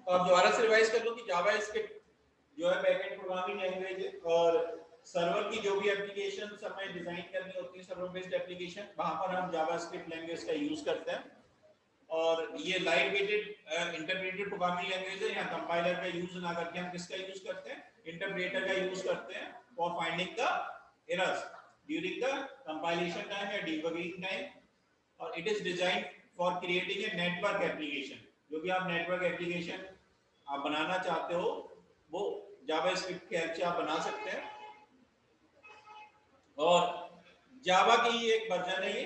तो आप दोबारा से रिवाइज कर लो कि जावा स्क्रिप्ट जो है बैकएंड प्रोग्रामिंग लैंग्वेज है, और सर्वर की जो भी एप्लीकेशन हमें डिजाइन करनी होती है, सर्वर बेस्ड एप्लीकेशन, वहां पर हम जावा स्क्रिप्ट लैंग्वेज का यूज करते हैं। और ये light weighted interpreted programming language है। यहाँ कंपाइलर का यूज ना करके हम किसका यूज करते हैं, इंटरप्रेटर का यूज करते हैं for finding the errors during the compilation time या डिबगिंग टाइम। और it is design for creating a network application. जो भी आप नेटवर्क एप्लीकेशन आप बनाना चाहते हो वो जावा स्क्रिप्ट के हेल्प से आप बना सकते हैं। और जावा की एक वर्जन है ये,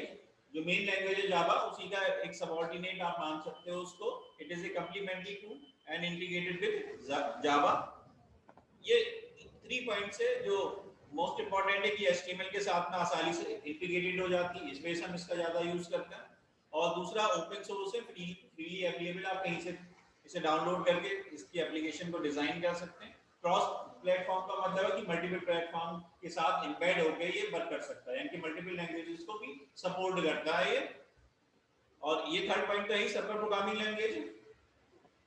जो मेन लैंग्वेज है जावा, उसी का एक सबऑर्डिनेट आप मान सकते हो उसको। It is a complementary to and integrated with Java. ये 3 पॉइंट्स है जो मोस्ट इंपॉर्टेंट है कि एचटीएमएल के साथ में आसानी से इंटीग्रेटेड हो जाती है, इसमें हम इसका ज्यादा यूज करते हैं। और दूसरा ओपन सोर्स है, फ्रीली अवेलेबल, आप कहीं से इसे डाउनलोड करके इसकी एप्लीकेशन को डिजाइन कर सकते हैं। क्रॉस प्लेटफॉर्म का मतलब है कि मल्टीपल प्लेटफॉर्म के साथ एम्बेड होकर ये वर्क कर सकता है, यानी कि मल्टीपल लैंग्वेजेस को भी सपोर्ट करता है ये। और ये थर्ड पॉइंट तो है सर्वर प्रोग्रामिंग लैंग्वेज।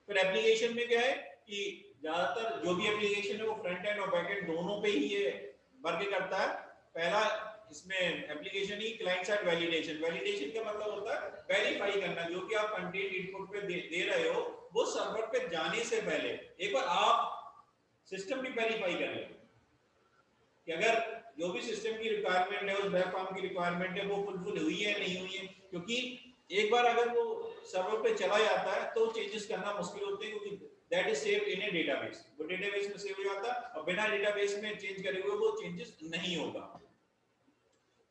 फिर एप्लीकेशन में क्या है कि ज्यादातर जो भी एप्लीकेशन है वो फ्रंट एंड और बैक एंड दोनों पे ही ये वर्क करता है। पहला इसमें एप्लीकेशन ही क्लाइंट साइड वैलिडेशन। वैलिडेशन का मतलब होता है वेरीफाई करना, जो कि आप कंटेंट इनपुट पे दे रहे हो वो सर्वर पे जाने से पहले एक बार आप सिस्टम भी वेरीफाई कर ले कि अगर जो भी सिस्टम की रिक्वायरमेंट है, उस वेब फॉर्म की रिक्वायरमेंट है, वो फुलफिल हुई है नहीं हुई है। क्योंकि एक बार अगर वो सर्वर पे चला जाता है तो चेंजेस करना मुश्किल होते हैं, क्योंकि that is saved in A database. वो डेटाबेस में सेव हो जाता है और बिना डेटाबेस में चेंज करे हुए वो चेंजेस नहीं होगा।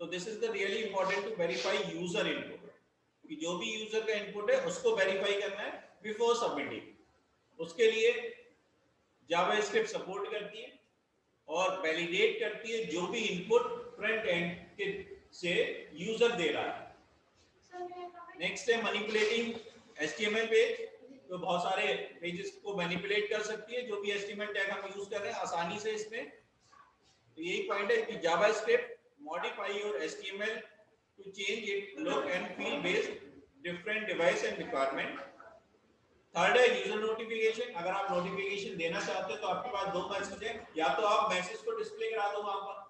तो this is the really important to verify user input, कि जो भी यूजर का इनपुट है उसको वेरीफाई करना है बिफोर सबमिटिंग। उसके लिए जावास्क्रिप्ट सपोर्ट करती है और वैलिडेट करती है जो भी इनपुट फ्रंट एंड के से यूजर दे रहा है। नेक्स्ट है मैनिपुलेटिंग एचटीएमएल पेज। तो बहुत सारे पेजेस को मैनिपुलेट कर सकती है, जो भी एचटीएमएल टैग हम यूज कर रहे हैं आसानी से इसमें। तो यही पॉइंट है कि JavaScript modify your HTML to change it look and feel based different device and requirement. Third है यूजर नोटिफिकेशन। अगर आप नोटिफिकेशन देना चाहते हो तो आपके पास दो मैसेज है, या तो आप मैसेज को डिस्प्ले करा दो वहां पर,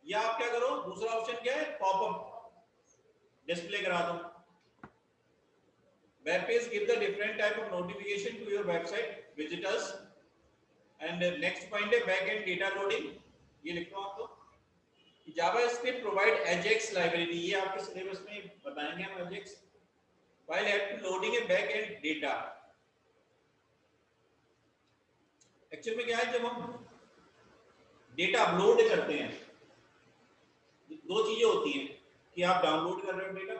या आप क्या करो, दूसरा ऑप्शन क्या है, पॉपअप डिस्प्ले करा दो। Web page give the different type of notification to your website visitors. And next point है बैक एंड डेटा लोडिंग। ये लिखो आपको, जावास्क्रिप्ट प्रोवाइड एजेक्स लाइब्रेरी। ये आपके सिलेबस में बताएंगे हम Ajax while loading a back end data। Actual में क्या है, जब हम डेटा अपलोड करते हैं दो चीजें होती हैं, कि आप डाउनलोड कर रहे हो डेटा,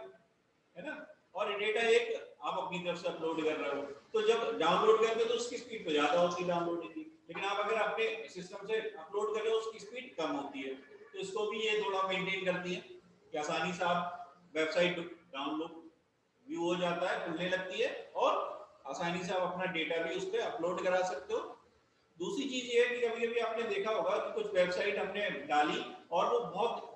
है ना, और डेटा एक आप अपनी तरफ से अपलोड कर रहे हो। तो जब डाउनलोड करते हो तो उसकी स्पीड तो ज्यादा होती है डाउनलोडिंग की, लेकिन आप अगर अपने सिस्टम से अपलोड कर रहे हो उसकी स्पीड कम होती है। तो इसको भी ये थोड़ा मेंटेन करती है कि आसानी से आप वेबसाइट डाउनलोड व्यू हो जाता है, खुलने लगती है, और आसानी से आप अपना डेटा भी उस पर अपलोड करा सकते हो। दूसरी चीज ये है कि कभी कभी आपने देखा होगा कि कुछ वेबसाइट हमने डाली और वो बहुत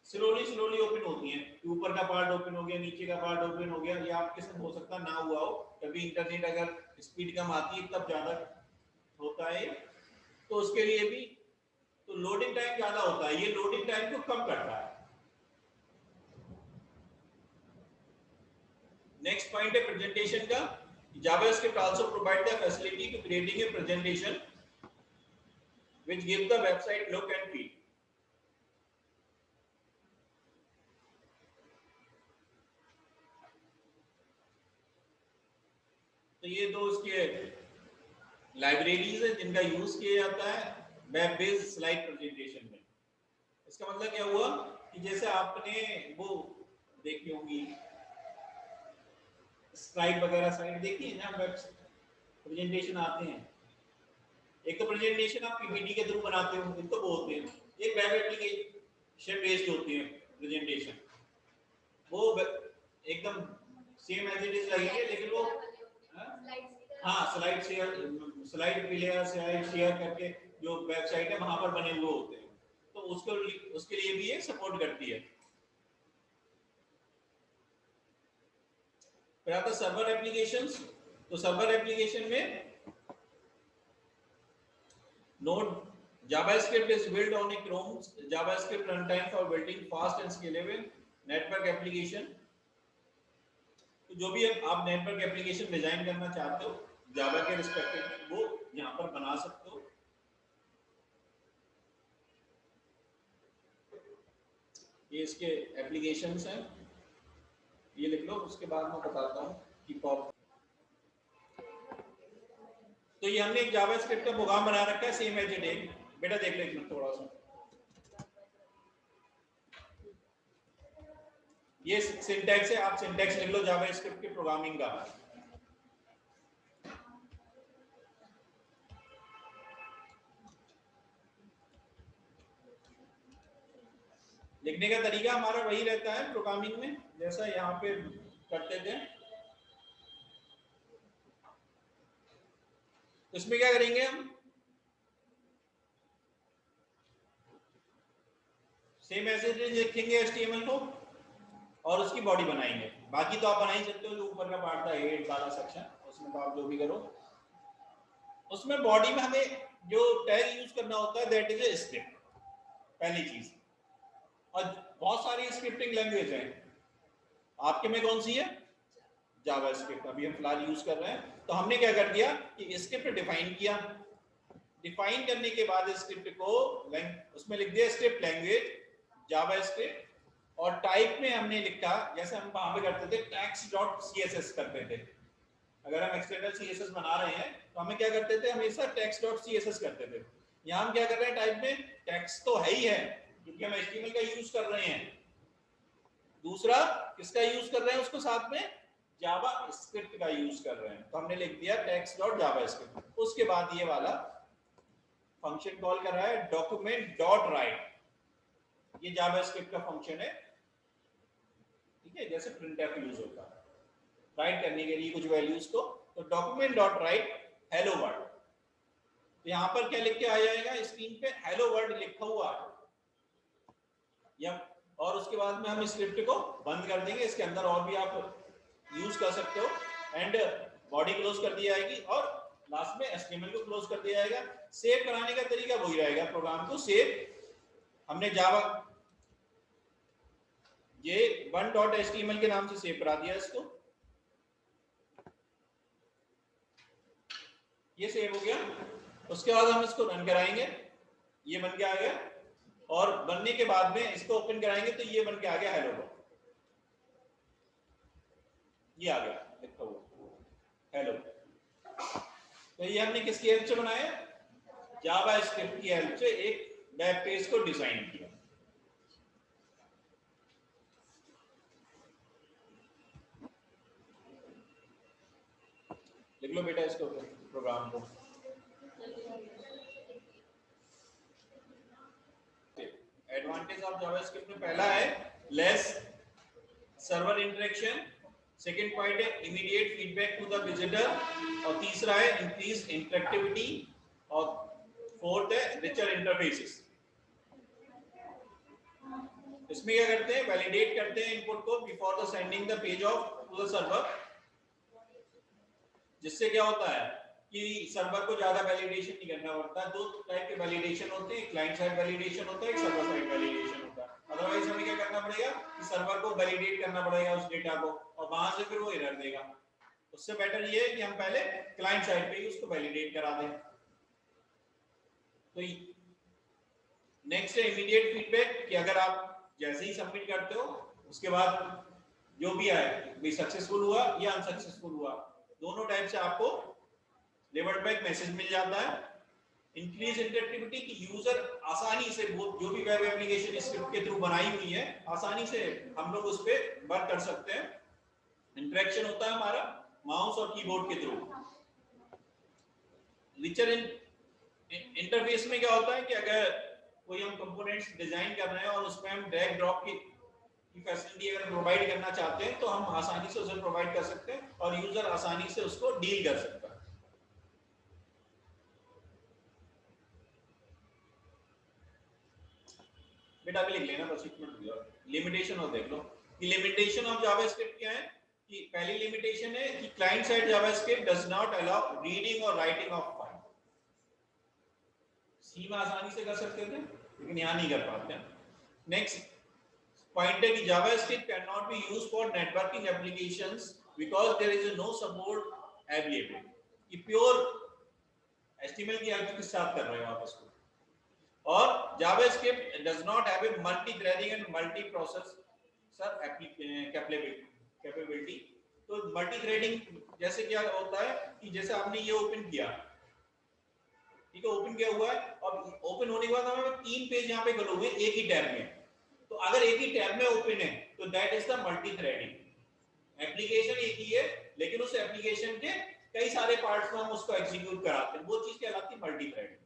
स्लोली ओपन होती हैं, ऊपर का पार्ट ओपन हो गया, नीचे का पार्ट ओपन हो गया, या आपके साथ हो सकता ना हुआ हो, कभी इंटरनेट अगर स्पीड कम आती है तब ज्यादा होता है। तो उसके लिए भी तो लोडिंग टाइम ज्यादा होता है, ये लोडिंग टाइम को कम करता है। नेक्स्ट पॉइंट है प्रेजेंटेशन का। JavaScript also provide the facility to creating a presentation which give the website look and feel। तो ये दो इसके लाइब्रेरीज है जिनका यूज किया जाता है वेब बेस्ड स्लाइड प्रेजेंटेशन में। इसका मतलब क्या हुआ कि जैसे आपने वो देखी होंगी स्लाइड वगैरह साइट देखी है जहाँ वेब प्रेजेंटेशन आते हैं। एक तो प्रेजेंटेशन आप पीपीटी के थ्रू बनाते हो, इनको बोलते हैं। एक वेब एप्लीकेशन बेस्ड होती है प्रेजेंटेशन, वो एकदम सेम एज इट इज लगेंगे, लेकिन वो हाँ स्लाइड शेयर करके जो वेबसाइट है वहां पर बने हुए होते हैं। तो उसके लिए भी ये सपोर्ट करती है। फिर आता सर्वर एप्लीकेशंस। तो सर्वर एप्लीकेशन में node JavaScript is built on a Chrome JavaScript runtime for building fast and scalable network application। तो जो भी आप नेटवर्क एप्लीकेशन डिजाइन करना चाहते हो जावा के रिस्पेक्टिव वो यहाँ पर बना सकते हो। ये इसके एप्लीकेशंस हैं, ये लिख लो, उसके बाद मैं बताता हूँ कि पॉप। तो ये हमने एक जावास्क्रिप्ट का प्रोग्राम बना रखा है सेम एज इट इज। बेटा देख लो एक मिनट थोड़ा सा, ये सिंटैक्स है, आप सिंटैक्स लिख लो जावास्क्रिप्ट की प्रोग्रामिंग का। लिखने का तरीका हमारा वही रहता है प्रोग्रामिंग में जैसा यहाँ पे करते थे। इसमें क्या करेंगे हम, सेम एज इट इज लिखेंगे HTML को और उसकी बॉडी बनाएंगे। बाकी तो आप बना ही सकते हो, जो ऊपर का पार्ट था हेड वाला सेक्शन, उसमें तो आप जो भी करो। उसमें बॉडी में हमें जो टैग यूज करना होता है दैट इज ए स्क्रिप्ट, पहली चीज। और बहुत सारी स्क्रिप्टिंग लैंग्वेज है, आपके में कौन सी है, जावास्क्रिप्ट अभी हम फिलहाल यूज कर रहे हैं। तो हमने क्या कर दिया कि स्क्रिप्ट डिफाइन किया, डिफाइन करने के बाद स्क्रिप्ट को उसमें लिख दिया स्क्रिप्ट लैंग्वेज जावास्क्रिप्ट, और टाइप में हमने लिखा जैसे हम वहां पे करते थे text.css करते थे। अगर हम एक्सटर्नल CSS बना रहे हैं तो हमें क्या करते थे, हमेशा text.css करते थे। यहाँ हम क्या कर रहे हैं, टाइप में टेक्स्ट तो है ही है क्योंकि हम HTML का यूज कर रहे हैं, दूसरा किसका यूज कर रहे हैं, उसको साथ में जावास्क्रिप्ट का यूज कर रहे हैं। तो हमने लिख दिया text.javascript। उसके बाद ये वाला फंक्शन कॉल कर रहा है document.write, ये जावास्क्रिप्ट का फंक्शन है, ठीक है, जैसे printf यूज होता है राइट करने के लिए कुछ वैल्यूज को। तो document.write hello world, तो यहाँ पर क्या लिख के आ जाएगा स्क्रीन पे, हेलो वर्ल्ड लिखा हुआ है, या और उसके बाद में हम स्क्रिप्ट को बंद कर देंगे। इसके अंदर और भी आप यूज कर सकते हो, एंड बॉडी क्लोज कर दी जाएगी और लास्ट में HTML को क्लोज कर दिया जाएगा। सेव कराने का तरीका वही रहेगा, प्रोग्राम को सेव हमने जावा ये 1.html के नाम से सेव करा दिया इसको, ये सेव हो गया। उसके बाद हम इसको रन कराएंगे, ये बन के आ गया, और बनने के बाद में इसको ओपन कराएंगे तो ये बन के आ गया हेलो वर्ल्ड, ये आ गया लिखा हुआ हेलो। तो ये हमने किसकी हेल्प से बनाया, जावास्क्रिप्ट की हेल्प से एक वेब पेज को डिजाइन किया। लिख लो बेटा इसको प्रोग्राम को। एडवांटेज ऑफ जावास्क्रिप्ट में पहला है less server interaction, second point है immediate feedback to the visitor, और तीसरा है इंक्रीज इंटरेक्टिविटी, और फोर्थ है रिचर इंटरफेसेस। इसमें क्या करते हैं, वैलिडेट करते हैं इनपुट को before the sending the page of to the server, जिससे क्या होता है कि सर्वर को ज्यादा वैलिडेशन नहीं करना पड़ता। दो टाइप के वैलिडेशन होते हैं, क्लाइंट साइड वैलिडेशन होता है, एक सर्वर साइड वैलिडेशन होता है। अदरवाइज हमें क्या करना पड़ेगा कि सर्वर को वैलिडेट करना पड़ेगा उस डेटा को, और वहां से फिर वो एरर देगा। उससे बेटर ये है कि हम पहले क्लाइंट साइड पे ही उसको वैलिडेट करा दें। तो नेक्स्ट है इमीडिएट फीडबैक, कि अगर आप जैसे ही सबमिट करते हो उसके बाद जो भी आए, भी सक्सेसफुल हुआ या अनसक्सेसफुल हुआ, दोनों टाइप से आपको रिवर्ट बैक मैसेज मिल जाता है। इंक्रीज इंटरेक्टिविटी, कि यूजर आसानी से जो भी वेब एप्लीकेशन स्क्रिप्ट के थ्रू बनाई हुई है आसानी से हम लोग उस पर वर्क कर सकते हैं। इंटरेक्शन होता है हमारा माउस और कीबोर्ड के थ्रू। रिचर इंटरफेस में क्या होता है कि अगर कोई हम कंपोनेंट्स डिजाइन कर रहे हैं और उसमें हम ड्रैग ड्रॉप की फैसिलिटी अगर प्रोवाइड करना चाहते हैं तो हम आसानी से उसे प्रोवाइड कर सकते हैं और यूजर आसानी से उसको डील कर सकता है। बेटा भी लिख लेना बस, एक मिनट लिमिटेशन और देख लो कि लिमिटेशन ऑफ जावास्क्रिप्ट क्या है, कि पहली लिमिटेशन है कि client side JavaScript does not allow reading और राइटिंग ऑफ फाइल। सी में आसानी से कर सकते थे लेकिन यहाँ नहीं कर पाते। नेक्स्ट पॉइंट है कि JavaScript can not be used for networking applications because there is no support available. कि प्योर एचटीएमएल की हेल्प के साथ कर रहे हो आप इसको। और JavaScript does not have a multi threading and multi processor capability. तो मल्टी थ्रेडिंग जैसे क्या होता है कि जैसे आपने ये ओपन किया, ठीक है, ओपन किया हुआ है, और ओपन होने के बाद हमें 3 पेज यहाँ पे खुले हुए एक ही टैब में। तो अगर एक ही टैब में ओपन है तो that is the multi threading. Application एक ही है लेकिन उस एप्लीकेशन के कई सारे पार्ट्स में हम उसको एग्जीक्यूट कराते हैं, वो चीज कहलाती है मल्टी थ्रेडिंग।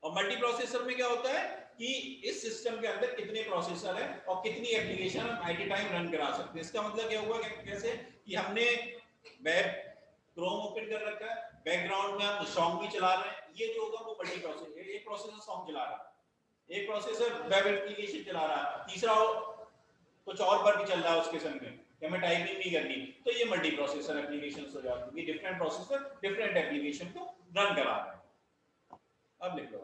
और मल्टी प्रोसेसर में क्या होता है कि इस सिस्टम के अंदर कितने प्रोसेसर है और कितनी एप्लीकेशन हम एट ए टाइम रन करा सकते हैं। इसका मतलब क्या हुआ कैसे कि हमने वेब क्रोम ओपन कर रखा है, बैकग्राउंड में हम सॉन्ग भी चला रहे हैं, ये जो होगा वो मल्टी प्रोसेसर। एक प्रोसेसर सॉन्ग चला रहा है, एक प्रोसेसर वेब एप्लीकेशन चला रहा है, तीसरा कुछ और पर भी चल रहा है उसके संग में, या मैं टाइपिंग नहीं करनी, तो ये मल्टी प्रोसेसर एप्लीकेशन हो जाती है। डिफरेंट प्रोसेसर डिफरेंट एप्लीकेशन को रन करा रहे हैं। अब लिख लो।